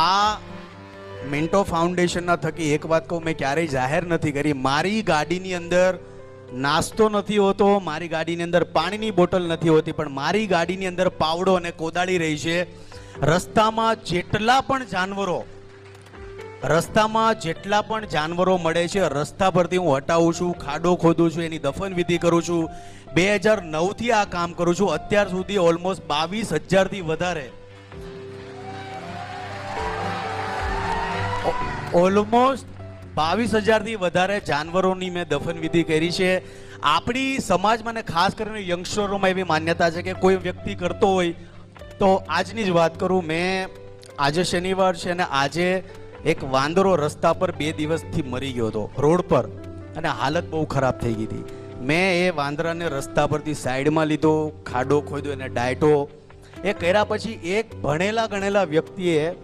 આ મિન્ટો ફાઉન્ડેશનના થકી એક વાત કહું, મેં ક્યારેય જાહેર નથી કરી, મારી ગાડીની અંદર નાસ્તો નથી હોતો, મારી ગાડીની અંદર પાણીની બોટલ નથી હોતી, પણ મારી ગાડીની અંદર પાવડો અને કોદાળી રહી છે. રસ્તામાં જેટલા પણ જાનવરો મળે છે, રસ્તા પરથી હું હટાવું છું, ખાડો ખોદું છું, એની દફન વિધિ કરું છું. 2009 થી આ કામ કરું છું. અત્યાર સુધી ઓલમોસ્ટ 22,000 થી વધારે જાનવરોની મેં દફન વિધિ કરી છે. આપણી સમાજમાં ને ખાસ કરીને યંગસ્ટરોમાં એવી માન્યતા છે કે કોઈ વ્યક્તિ કરતો હોય તો, આજની જ વાત કરું, મેં આજે શનિવાર છે અને આજે એક વાંદરો રસ્તા પર 2 દિવસથી મરી ગયો હતો રોડ પર, અને હાલત બહુ ખરાબ થઈ ગઈ હતી. મેં એ વાંદરાને રસ્તા પરથી સાઈડમાં લીધો, ખાડો ખોદ્યો, એને ડાયટો. એ કર્યા પછી એક ભણેલા ગણેલા વ્યક્તિએ